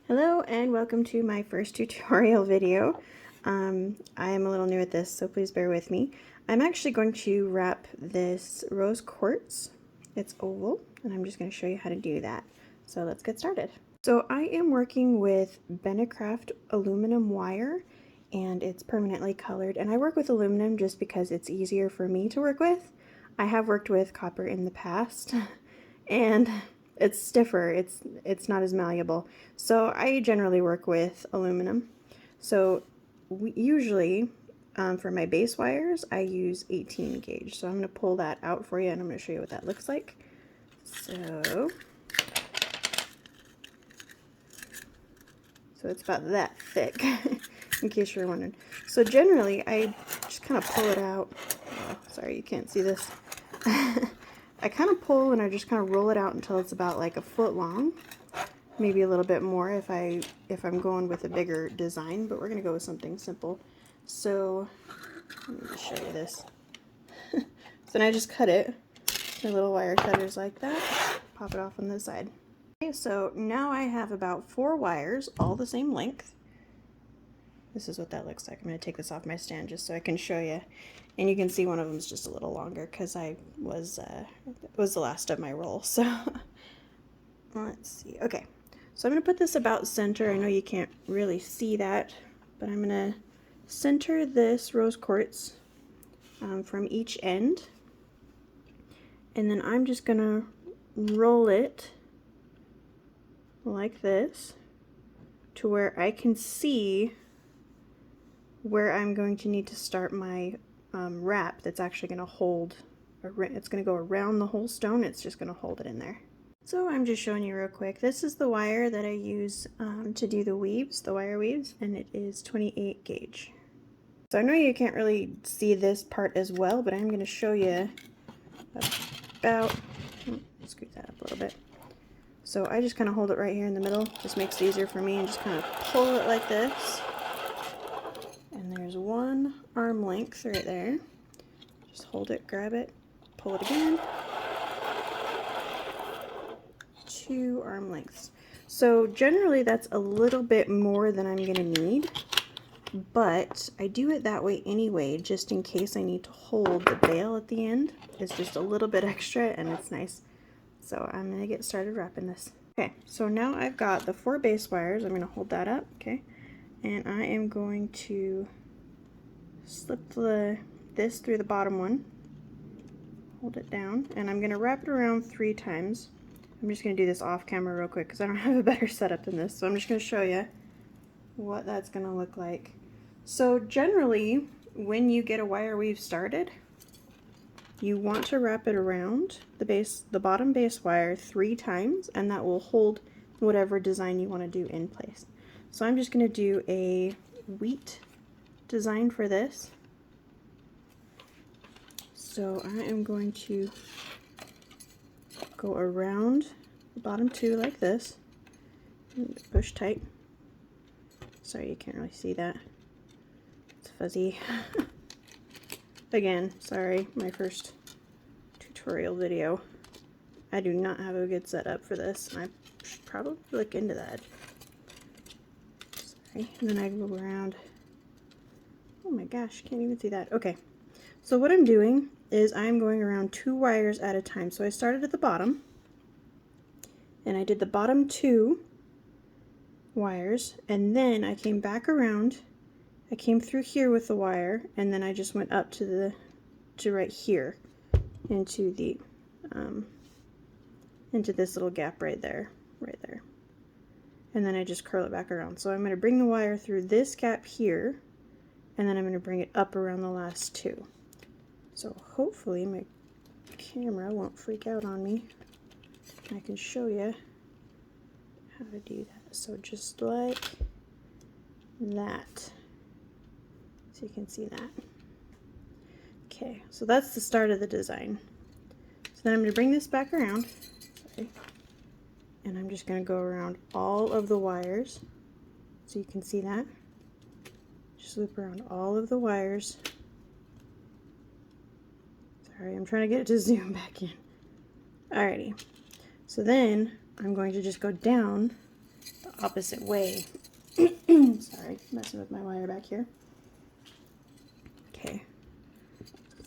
Hello and welcome to my first tutorial video. I am a little new at this, so please bear with me. I'm actually going to wrap this rose quartz. It's oval, and I'm just going to show you how to do that. So let's get started. So I am working with Benecraft aluminum wire, and it's permanently colored. And I work with aluminum just because it's easier for me to work with. I have worked with copper in the past, and it's stiffer, it's not as malleable. So I generally work with aluminum. So usually for my base wires, I use 18 gauge. So I'm going to pull that out for you and I'm going to show you what that looks like. So it's about that thick, in case you're wondering. So generally, I just kind of pull it out. Oh, sorry, you can't see this. I kind of pull and I just kind of roll it out until it's about like a foot long, maybe a little bit more if I'm going with a bigger design, but we're gonna go with something simple. So let me just show you this. So then I just cut it. My little wire cutters like that. Pop it off on this side. Okay, so now I have about 4 wires, all the same length. This is what that looks like. I'm going to take this off my stand just so I can show you. And you can see one of them is just a little longer because it was the last of my roll. So let's see. Okay, so I'm going to put this about center. I know you can't really see that, but I'm going to center this rose quartz from each end. And then I'm just going to roll it like this to where I can see where I'm going to need to start my wrap that's actually going to hold, it's going to go around the whole stone, it's just going to hold it in there. So I'm just showing you real quick. This is the wire that I use to do the weaves, the wire weaves, and it is 28 gauge. So I know you can't really see this part as well, but I'm going to show you about, scoot that up a little bit. So I just kind of hold it right here in the middle, just makes it easier for me, and just kind of pull it like this. And there's 1 arm length right there. Just hold it, grab it, pull it again. 2 arm lengths. So generally that's a little bit more than I'm going to need, but I do it that way anyway, just in case I need to hold the bail at the end. It's just a little bit extra and it's nice. So I'm going to get started wrapping this. Okay, so now I've got the 4 base wires. I'm going to hold that up, okay? And I am going to slip this through the bottom one, hold it down, and I'm going to wrap it around 3 times. I'm just going to do this off camera real quick because I don't have a better setup than this. So I'm just going to show you what that's going to look like. So generally, when you get a wire weave started, you want to wrap it around the bottom base wire 3 times, and that will hold whatever design you want to do in place. So I'm just going to do a wheat design for this. So I am going to go around the bottom 2 like this, push tight. Sorry, you can't really see that. It's fuzzy. Again, sorry, my first tutorial video. I do not have a good setup for this, and I should probably look into that. Sorry, and then I go around. Oh my gosh, can't even see that. Okay, so what I'm doing is I'm going around 2 wires at a time. So I started at the bottom, and I did the bottom 2 wires, and then I came back around. I came through here with the wire, and then I just went up to right here into the into this little gap right there, and then I just curl it back around. So I'm going to bring the wire through this gap here, and then I'm going to bring it up around the last 2. So hopefully my camera won't freak out on me. I can show you how to do that. So just like that. So you can see that. Okay, so that's the start of the design. So then I'm going to bring this back around. Sorry. And I'm just going to go around all of the wires. So you can see that. Just loop around all of the wires. Sorry, I'm trying to get it to zoom back in. Alrighty. So then I'm going to just go down the opposite way. Sorry, messing with my wire back here. Okay,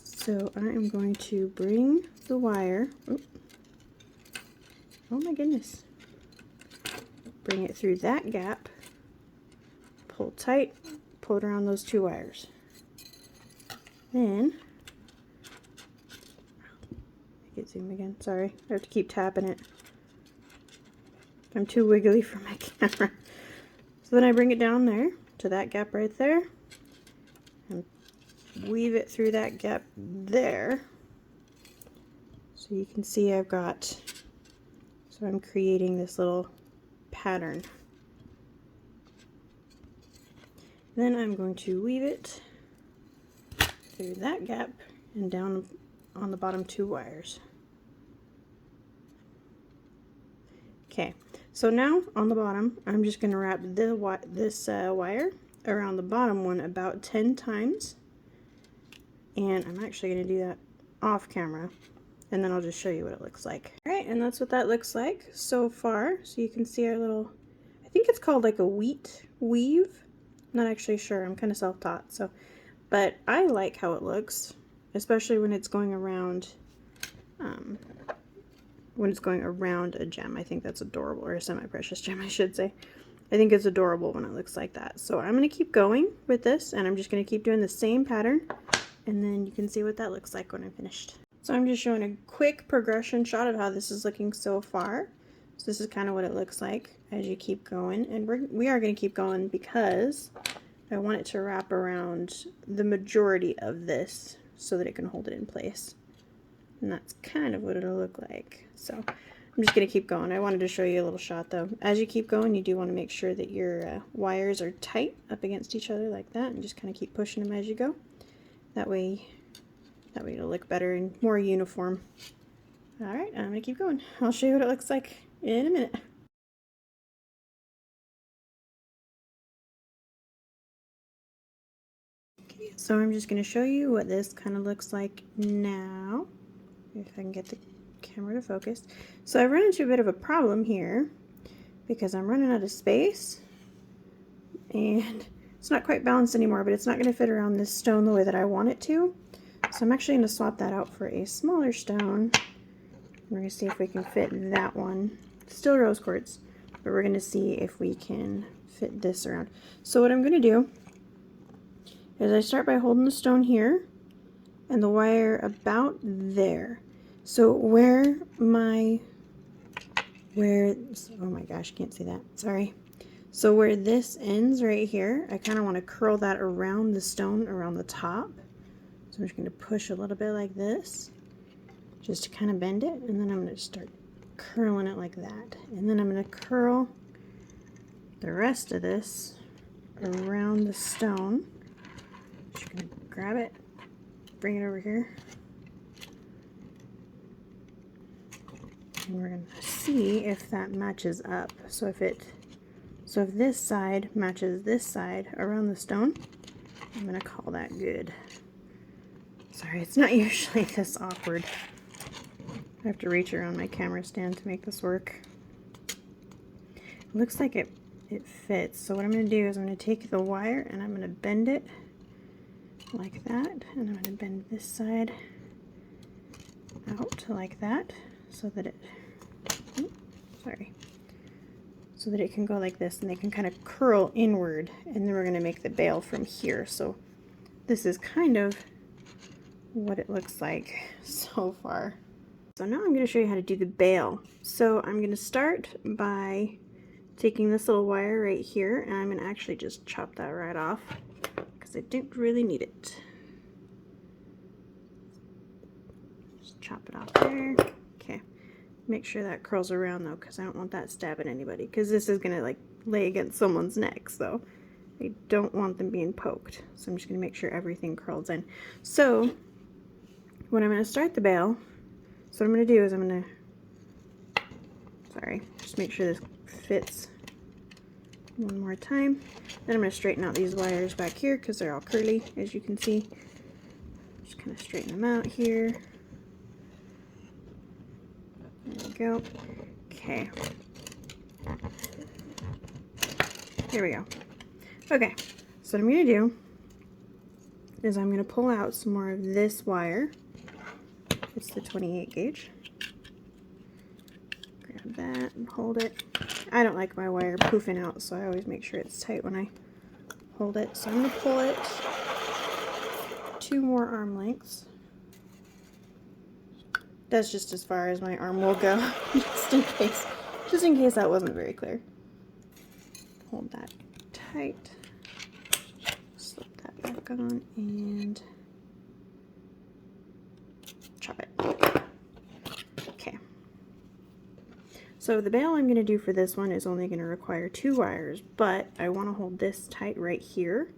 so I am going to bring the wire, oh my goodness, bring it through that gap, pull tight, pull it around those 2 wires. Then, I get zoom again, sorry, I have to keep tapping it. I'm too wiggly for my camera. So then I bring it down there to that gap right there and weave it through that gap there. So you can see I've got, so I'm creating this little pattern. Then I'm going to weave it through that gap and down on the bottom 2 wires. Okay, so now on the bottom, I'm just going to wrap this wire around the bottom one about 10 times. And I'm actually going to do that off camera, and then I'll just show you what it looks like. Alright, and that's what that looks like so far. So you can see our little, I think it's called like a wheat weave. Not actually sure, I'm kind of self-taught, so, but I like how it looks, especially when it's going around, a gem. I think that's adorable, or a semi-precious gem, I should say. I think it's adorable when it looks like that. So I'm going to keep going with this, and I'm just going to keep doing the same pattern, and then you can see what that looks like when I'm finished. So I'm just showing a quick progression shot of how this is looking so far. So this is kind of what it looks like as you keep going, and we are going to keep going because I want it to wrap around the majority of this so that it can hold it in place. And that's kind of what it'll look like. So I'm just going to keep going. I wanted to show you a little shot though. As you keep going, you do want to make sure that your wires are tight up against each other like that, and just kind of keep pushing them as you go. That way it'll look better and more uniform. Alright, I'm going to keep going. I'll show you what it looks like in a minute. Okay, so I'm just going to show you what this kind of looks like now. If I can get the camera to focus. So I run into a bit of a problem here because I'm running out of space and it's not quite balanced anymore, but it's not going to fit around this stone the way that I want it to. So I'm actually going to swap that out for a smaller stone. We're going to see if we can fit that one. Still rose quartz, but we're going to see if we can fit this around. So what I'm going to do is I start by holding the stone here and the wire about there. So oh my gosh, can't see that, sorry. So where this ends right here, I kind of want to curl that around the stone, around the top. So I'm just going to push a little bit like this, just to kind of bend it, and then I'm going to start curling it like that. And then I'm going to curl the rest of this around the stone. Just going to grab it, bring it over here, and we're going to see if that matches up. So if this side matches this side around the stone, I'm going to call that good. Sorry, it's not usually this awkward. I have to reach around my camera stand to make this work. It looks like it fits. So what I'm going to do is I'm going to take the wire and I'm going to bend it like that, and I'm going to bend this side out like that so that it, so that it can go like this, and they can kind of curl inward, and then we're going to make the bail from here. So this is kind of what it looks like so far. So now I'm going to show you how to do the bail. So I'm going to start by taking this little wire right here, and I'm going to actually just chop that right off because I don't really need it. Just chop it off there. Okay. Make sure that curls around though, because I don't want that stabbing anybody, because this is going to like lay against someone's neck, so I don't want them being poked. So I'm just going to make sure everything curls in. So when I'm going to start the bail, so what I'm going to do is I'm going to, just make sure this fits one more time. Then I'm going to straighten out these wires back here because they're all curly, as you can see. Just kind of straighten them out here. There we go. Okay. Here we go. Okay, so what I'm going to do is I'm going to pull out some more of this wire. It's the 28 gauge. Grab that and hold it. I don't like my wire poofing out, so I always make sure it's tight when I hold it. So I'm going to pull it 2 more arm lengths. That's just as far as my arm will go, just in case that wasn't very clear. Hold that tight. Slip that back on and chop it. Okay. So the bail I'm going to do for this one is only going to require 2 wires, but I want to hold this tight right here.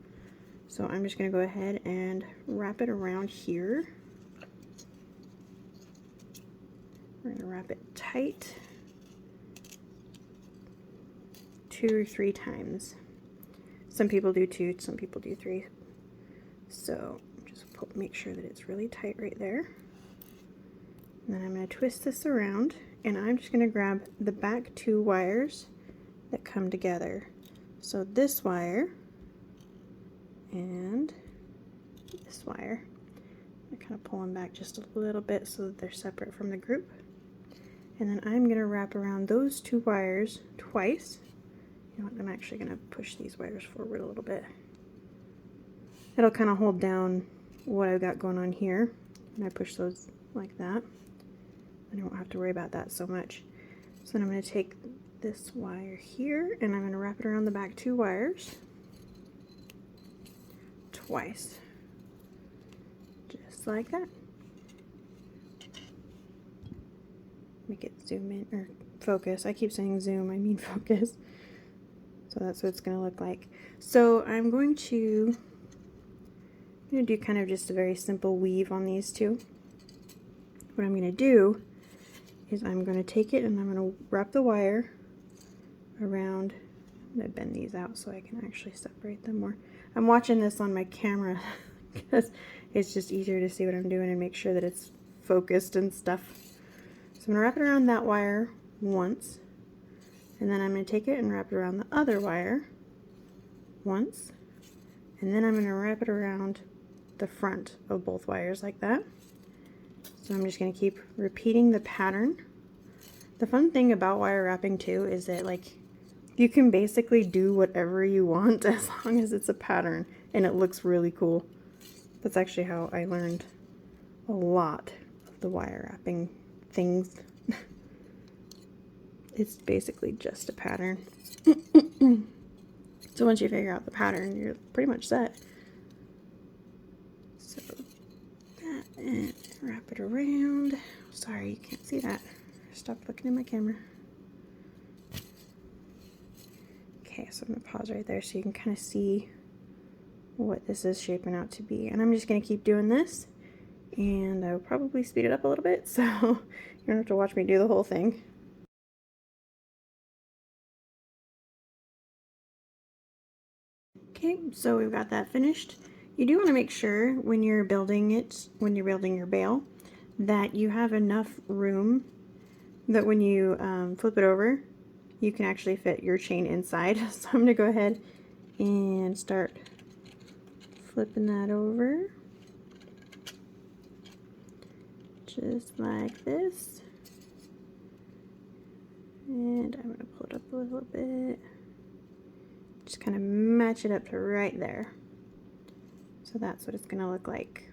So I'm just going to go ahead and wrap it around here. We're going to wrap it tight 2 or 3 times. Some people do 2, some people do 3. So just make sure that it's really tight right there. And then I'm going to twist this around, and I'm just going to grab the back 2 wires that come together. So this wire and this wire. I kind of pull them back just a little bit so that they're separate from the group. And then I'm going to wrap around those 2 wires twice. You know what, I'm actually going to push these wires forward a little bit. It'll kind of hold down what I've got going on here. And I push those like that. I don't have to worry about that so much. So then I'm going to take this wire here and I'm going to wrap it around the back 2 wires twice. Just like that. Make it zoom in, or focus. I keep saying zoom, I mean focus. So that's what it's going to look like. So I'm going to do kind of just a very simple weave on these 2. What I'm going to do is I'm going to take it and I'm going to wrap the wire around. I'm going to bend these out so I can actually separate them more. I'm watching this on my camera because it's just easier to see what I'm doing and make sure that it's focused and stuff. So I'm going to wrap it around that wire once, and then I'm going to take it and wrap it around the other wire once, and then I'm going to wrap it around the front of both wires like that. So I'm just going to keep repeating the pattern. The fun thing about wire wrapping too is that like you can basically do whatever you want as long as it's a pattern and it looks really cool. That's actually how I learned a lot of the wire wrapping things. It's basically just a pattern. So once you figure out the pattern, you're pretty much set. So that, and wrap it around. Sorry, you can't see that. Stop looking in my camera. Okay, so I'm going to pause right there so you can kind of see what this is shaping out to be. And I'm just going to keep doing this, and I'll probably speed it up a little bit so you don't have to watch me do the whole thing. Okay, so we've got that finished. You do want to make sure when you're building it, when you're building your bail, that you have enough room that when you flip it over, you can actually fit your chain inside. So I'm going to go ahead and start flipping that over. Just like this. And I'm going to pull it up a little bit. Just kind of match it up to right there. So that's what it's going to look like.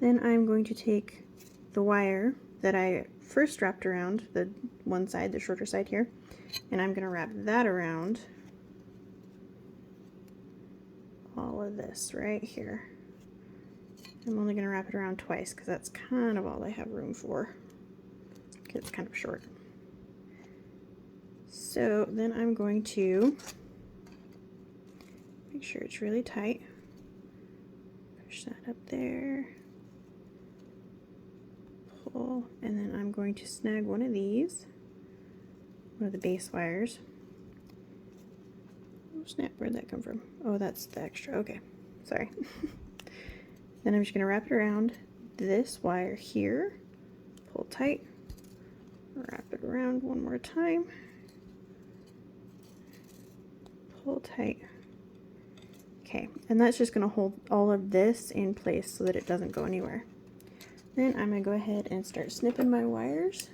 Then I'm going to take the wire that I first wrapped around the one side, the shorter side here, and I'm going to wrap that around all of this right here. I'm only going to wrap it around twice because that's kind of all I have room for. It's kind of short. So then I'm going to make sure it's really tight. Push that up there. Pull, and then I'm going to snag one of these, one of the base wires. Oh snap, where'd that come from? Oh, that's the extra, okay, sorry. Then I'm just going to wrap it around this wire here, pull tight, wrap it around one more time, pull tight. Okay, and that's just going to hold all of this in place so that it doesn't go anywhere. Then I'm going to go ahead and start snipping my wires.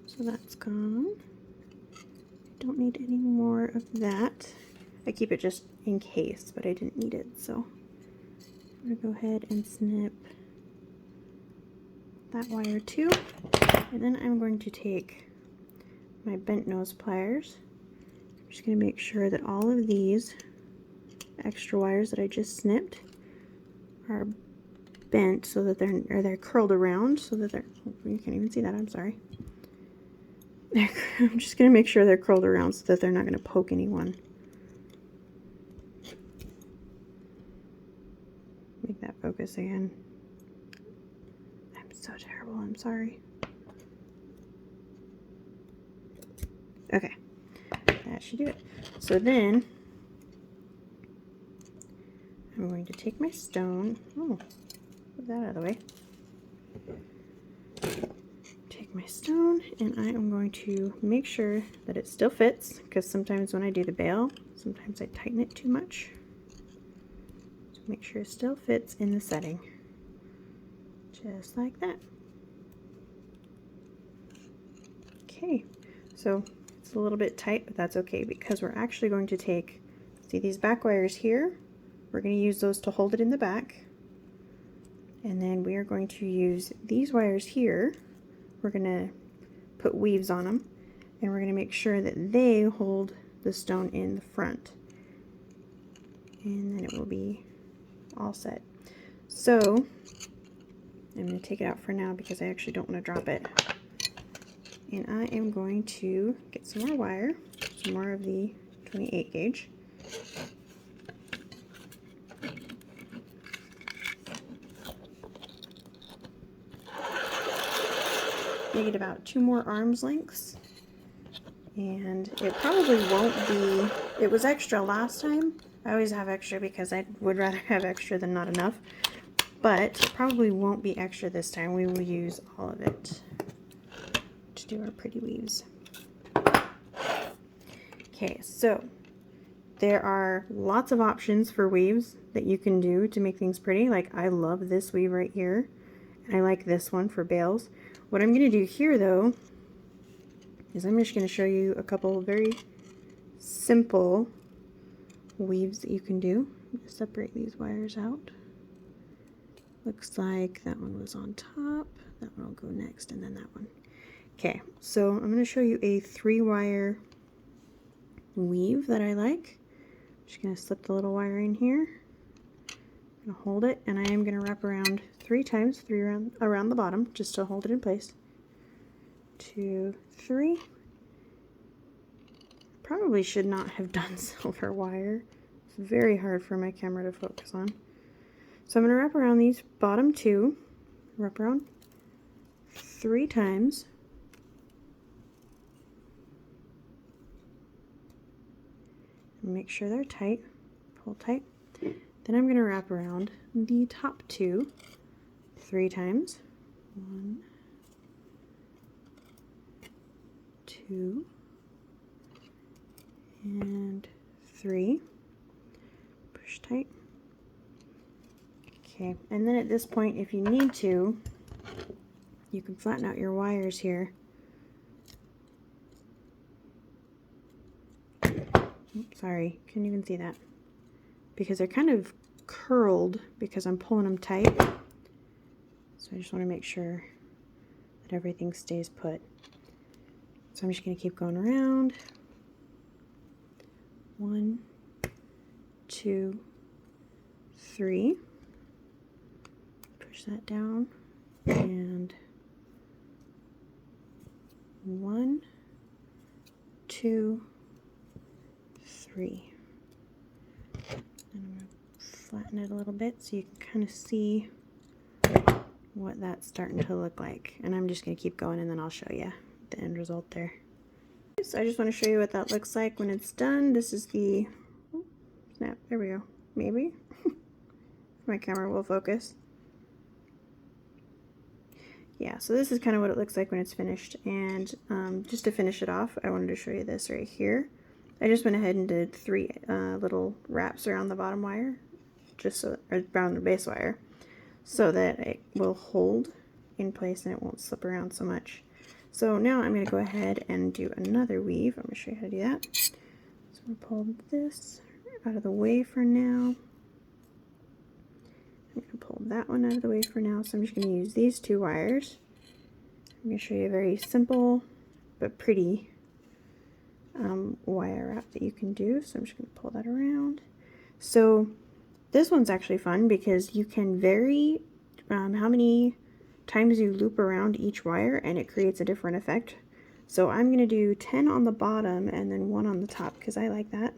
So that's gone. Don't need any more of that. I keep it just in case, but I didn't need it, so I'm going to go ahead and snip that wire too. And then I'm going to take my bent nose pliers. I'm just going to make sure that all of these extra wires that I just snipped are bent so that they're curled around so that they're, you can't even see that, I'm sorry. I'm just going to make sure they're curled around so that they're not going to poke anyone. Make that focus again. I'm so terrible, I'm sorry. Okay, that should do it. So then, I'm going to take my stone, move that out of the way. Take my stone and I am going to make sure that it still fits, because sometimes when I do the bail, sometimes I tighten it too much. So make sure it still fits in the setting. Just like that. Okay, so it's a little bit tight, but that's okay because we're actually going to take, see these back wires here? We're going to use those to hold it in the back. And then we are going to use these wires here. We're going to put weaves on them, and we're going to make sure that they hold the stone in the front. And then it will be all set. So I'm going to take it out for now because I actually don't want to drop it. And I am going to get some more wire, some more of the 28 gauge. Make it about 2 more arms lengths, and it probably won't be, it was extra last time. I always have extra because I would rather have extra than not enough, but it probably won't be extra this time. We will use all of it to do our pretty weaves. Okay, so there are lots of options for weaves that you can do to make things pretty. Like I love this weave right here, and I like this one for bails. What I'm going to do here though is I'm just going to show you a couple very simple weaves that you can do. I'm going to separate these wires out. Looks like that one was on top, that one will go next, and then that one. Okay, so I'm going to show you a 3-wire weave that I like. I'm just going to slip the little wire in here. I'm going to hold it, and I am going to wrap around 3 times, 3 around the bottom, just to hold it in place. 2, 3. Probably should not have done silver wire. It's very hard for my camera to focus on. So I'm going to wrap around these bottom 2, wrap around 3 times. Make sure they're tight, pull tight. Then I'm going to wrap around the top 2 3 times. 1, 2, and 3. Push tight. Okay, and then at this point, if you need to, you can flatten out your wires here. Oops, sorry, couldn't even see that. Because they're kind of curled because I'm pulling them tight. So I just want to make sure that everything stays put. So I'm just going to keep going around. 1, 2, 3. Push that down. And 1, 2, 3. And I'm going to flatten it a little bit so you can kind of see what that's starting to look like. And I'm just going to keep going and then I'll show you the end result there. So I just want to show you what that looks like when it's done. This is the, oh, snap, there we go, maybe. My camera will focus. Yeah, so this is kind of what it looks like when it's finished. And just to finish it off, I wanted to show you this right here. I just went ahead and did 3 little wraps around the bottom wire, just so, or around the base wire, so that it will hold in place and it won't slip around so much. So now I'm going to go ahead and do another weave. I'm going to show you how to do that. So I'm going to pull this out of the way for now. I'm going to pull that one out of the way for now. So I'm just going to use these 2 wires. I'm going to show you a very simple but pretty wire wrap that you can do. So I'm just going to pull that around. So this one's actually fun because you can vary how many times you loop around each wire and it creates a different effect. So I'm going to do 10 on the bottom and then 1 on the top because I like that.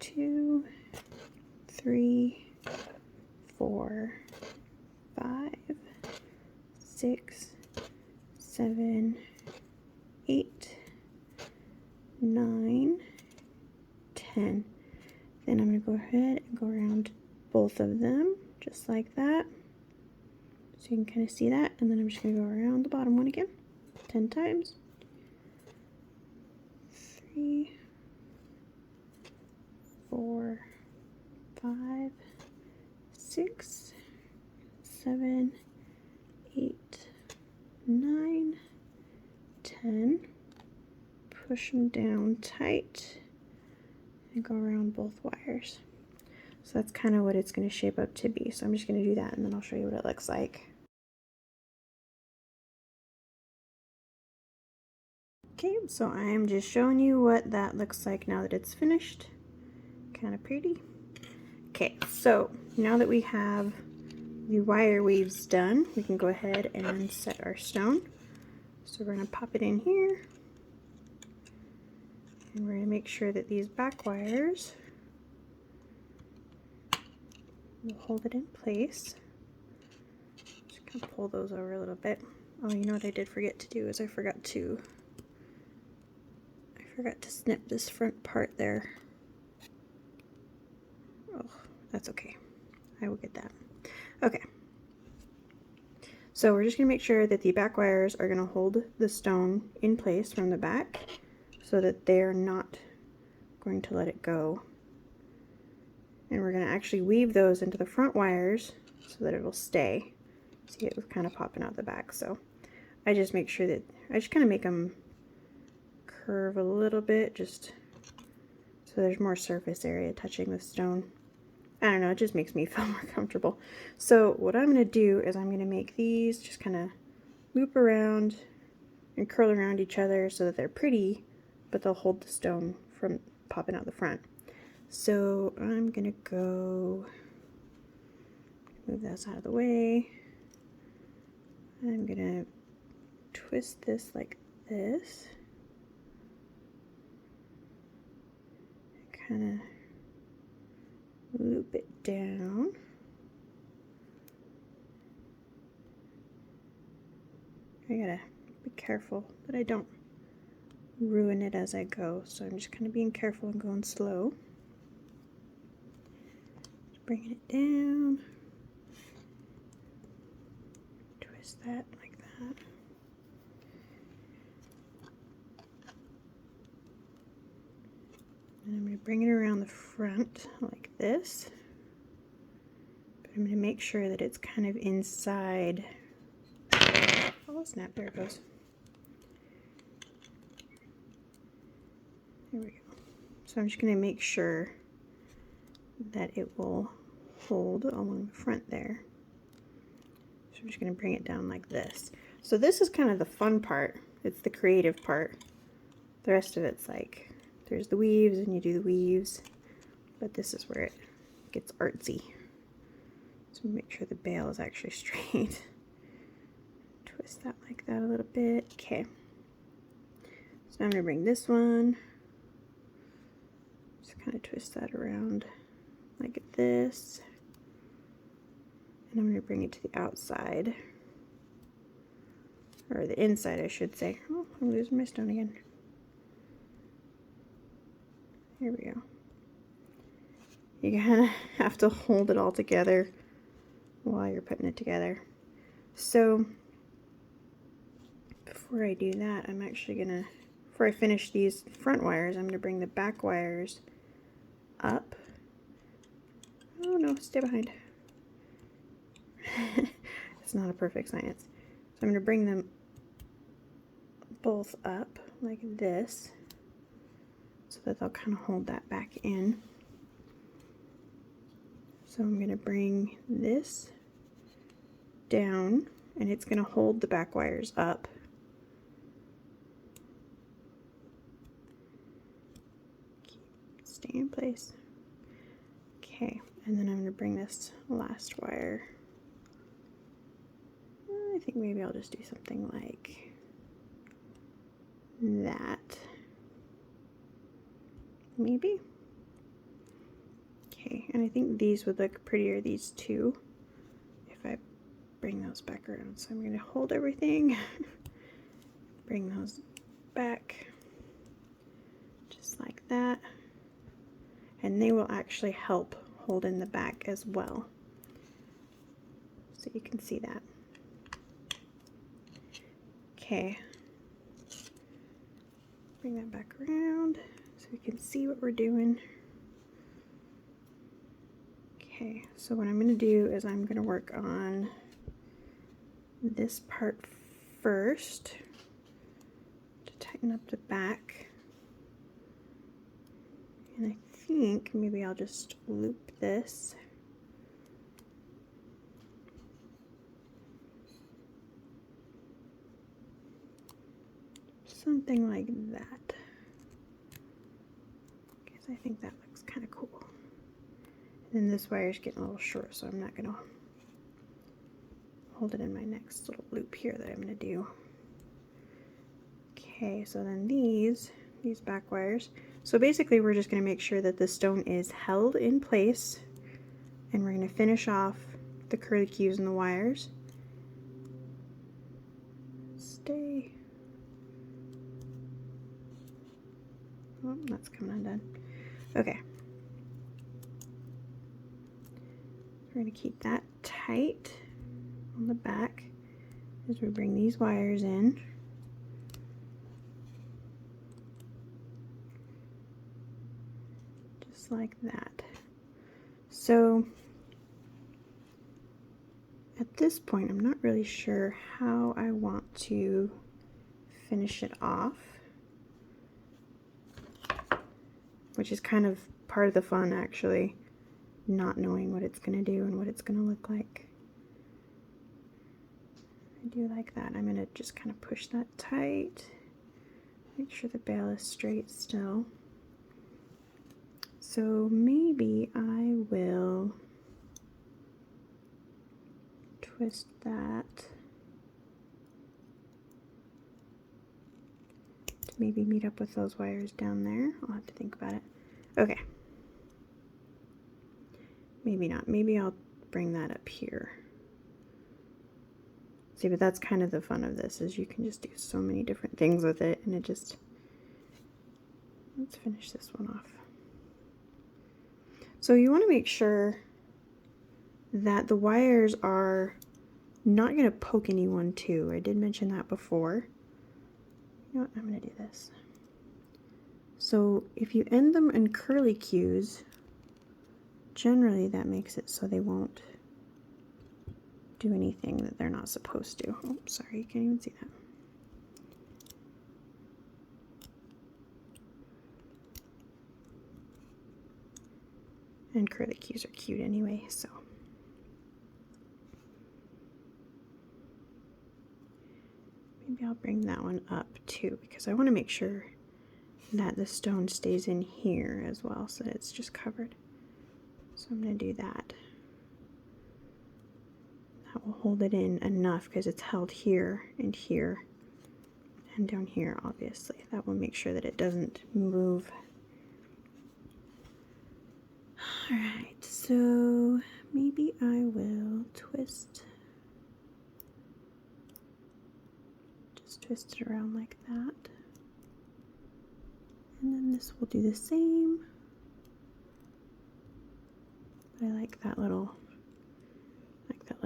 2, 3, 4, 5, 6, 7, 8, 9, 10. Then I'm going to go ahead and go around both of them just like that. So you can kind of see that. And then I'm just going to go around the bottom one again 10 times. 3, 4, 5, 6, 7, 8, 9, 10. Push them down tight and go around both wires. So that's kind of what it's going to shape up to be. So I'm just going to do that and then I'll show you what it looks like. Okay, so I'm just showing you what that looks like now that it's finished. Kind of pretty. Okay, so now that we have the wire weaves done, we can go ahead and set our stone. So we're going to pop it in here. And we're going to make sure that these back wires will hold it in place. Just going to pull those over a little bit. Oh, you know what I did forget to do is I forgot to snip this front part there. Oh, that's okay. I will get that. Okay. So we're just going to make sure that the back wires are going to hold the stone in place from the back so that they're not going to let it go. And we're going to actually weave those into the front wires so that it will stay. See, it was kind of popping out the back. So I just make sure that, I just kind of make them curve a little bit just so there's more surface area touching the stone. I don't know, it just makes me feel more comfortable. So what I'm going to do is I'm going to make these just kind of loop around and curl around each other so that they're pretty, but they'll hold the stone from popping out the front. So I'm going to go move this out of the way. I'm going to twist this like this. Kind of loop it down. I gotta be careful that I don't ruin it as I go, so I'm just kind of being careful and going slow. Just bringing it down. Twist that like that. And I'm going to bring it around the front like this. But I'm going to make sure that it's kind of inside. Oh snap, there it goes. There we go. So I'm just going to make sure that it will hold along the front there. So I'm just going to bring it down like this. So this is kind of the fun part. It's the creative part. The rest of it's like, there's the weaves and you do the weaves, but this is where it gets artsy. So make sure the bail is actually straight. Twist that like that a little bit. Okay. So I'm going to bring this one, just kind of twist that around like this. And I'm going to bring it to the outside, or the inside I should say. Oh, I'm losing my stone again. Here we go. You kind of have to hold it all together while you're putting it together. So before I do that, I'm actually gonna, before I finish these front wires, I'm gonna bring the back wires up. Oh no, stay behind. It's not a perfect science. So I'm gonna bring them both up like this so that they'll kind of hold that back in. So I'm gonna bring this down and it's gonna hold the back wires up. Stay in place. Okay, and then I'm gonna bring this last wire. I think maybe I'll just do something like that. Maybe. Okay, and I think these would look prettier, these two, if I bring those back around. So I'm going to hold everything, bring those back, just like that, and they will actually help hold in the back as well. So you can see that. Okay, bring that back around so we can see what we're doing. Okay, so what I'm going to do is I'm going to work on this part first to tighten up the back. And I think maybe I'll just loop this. Something like that. Because I think that looks kind of cool. And this wire's getting a little short, so I'm not going to hold it in my next little loop here that I'm going to do. Okay, so then these back wires. So basically we're just going to make sure that the stone is held in place, and we're going to finish off the curlicues and the wires. Stay. Oh, that's coming undone. Okay. We're going to keep that tight on the back as we bring these wires in. Just like that. So at this point, I'm not really sure how I want to finish it off, which is kind of part of the fun, actually, not knowing what it's going to do and what it's going to look like. I do like that. I'm going to just kind of push that tight, make sure the bail is straight still. So maybe I will twist that to maybe meet up with those wires down there. I'll have to think about it. Okay. Maybe not. Maybe I'll bring that up here. See, but that's kind of the fun of this, is you can just do so many different things with it, and it just... Let's finish this one off. So you want to make sure that the wires are not going to poke anyone too. I did mention that before. You know what? I'm going to do this. So if you end them in curlicues, generally that makes it so they won't do anything that they're not supposed to. Oh, sorry, you can't even see that. And curlicues are cute anyway, so. Maybe I'll bring that one up too, because I want to make sure that the stone stays in here as well, so that it's just covered. So I'm going to do that. That will hold it in enough because it's held here and down here, obviously. That will make sure that it doesn't move. Alright, so maybe I will twist it around like that. And then this will do the same. But I like that little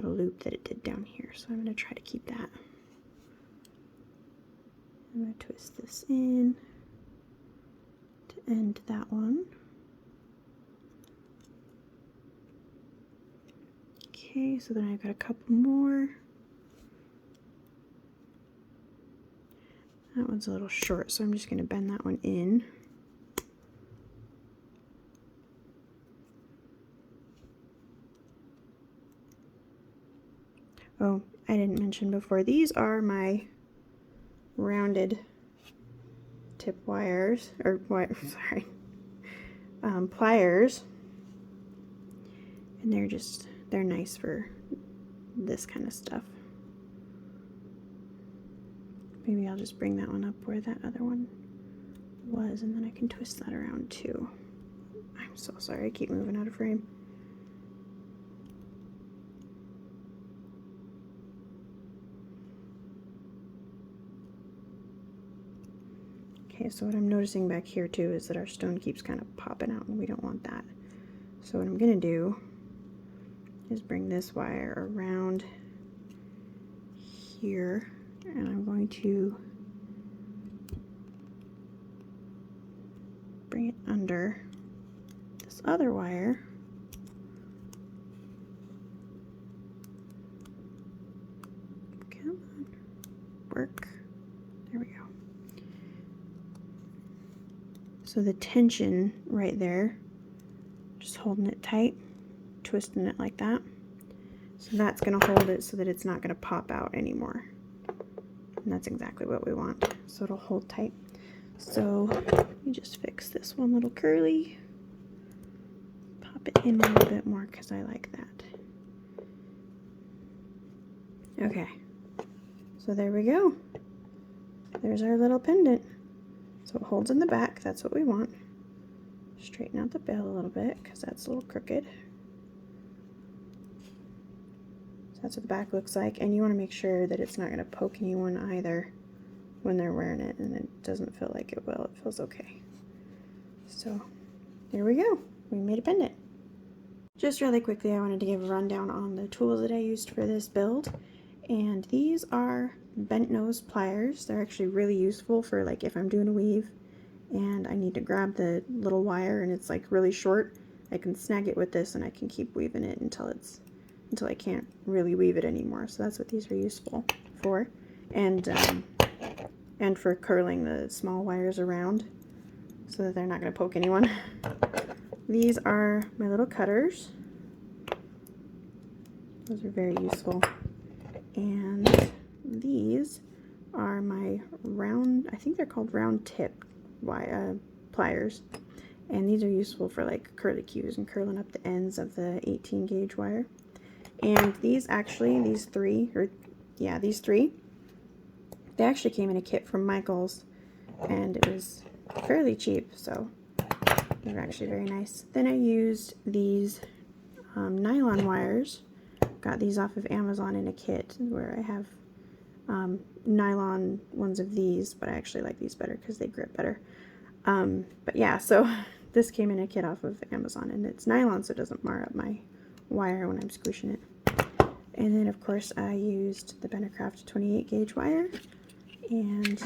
little loop that it did down here, so I'm going to try to keep that. I'm going to twist this in to end that one. Okay, so then I've got a couple more. That one's a little short, so I'm just going to bend that one in. Oh, I didn't mention before, these are my rounded tip wires, or pliers, and they're nice for this kind of stuff. Maybe I'll just bring that one up where that other one was, and then I can twist that around too. I'm so sorry, I keep moving out of frame. Okay, so what I'm noticing back here too is that our stone keeps kind of popping out, and we don't want that. So what I'm going to do is bring this wire around here, and I'm going to bring it under this other wire. Come on, work. There we go. So the tension right there, just holding it tight, twisting it like that. So that's going to hold it so that it's not going to pop out anymore. And that's exactly what we want. So it'll hold tight. So let me just fix this one little curly. Pop it in a little bit more because I like that. Okay. So there we go. There's our little pendant. So it holds in the back, that's what we want. Straighten out the bail a little bit because that's a little crooked. So that's what the back looks like, and you want to make sure that it's not going to poke anyone either when they're wearing it, and it doesn't feel like it will. It feels okay. So there we go. We made a pendant. Just really quickly, I wanted to give a rundown on the tools that I used for this build. And these are bent nose pliers. They're actually really useful for like if I'm doing a weave and I need to grab the little wire and it's like really short, I can snag it with this and I can keep weaving it until I can't really weave it anymore. So that's what these are useful for. And for curling the small wires around so that they're not going to poke anyone. These are my little cutters. Those are very useful. And these are my round, I think they're called round tip pliers. And these are useful for like curlicues and curling up the ends of the 18 gauge wire. And these actually, these three, they actually came in a kit from Michael's, and it was fairly cheap, so they were actually very nice. Then I used these nylon wires. Got these off of Amazon in a kit where I have nylon ones of these, but I actually like these better because they grip better. But yeah, so this came in a kit off of Amazon, and it's nylon so it doesn't mar up my wire when I'm squishing it. And then of course I used the Bendercraft 28 gauge wire and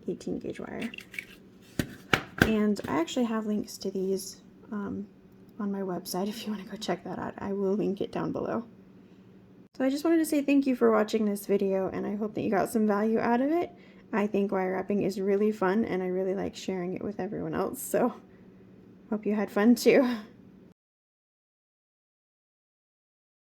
18 gauge wire. And I actually have links to these on my website if you want to go check that out. I will link it down below. So I just wanted to say thank you for watching this video, and I hope that you got some value out of it. I think wire wrapping is really fun, and I really like sharing it with everyone else, so hope you had fun too.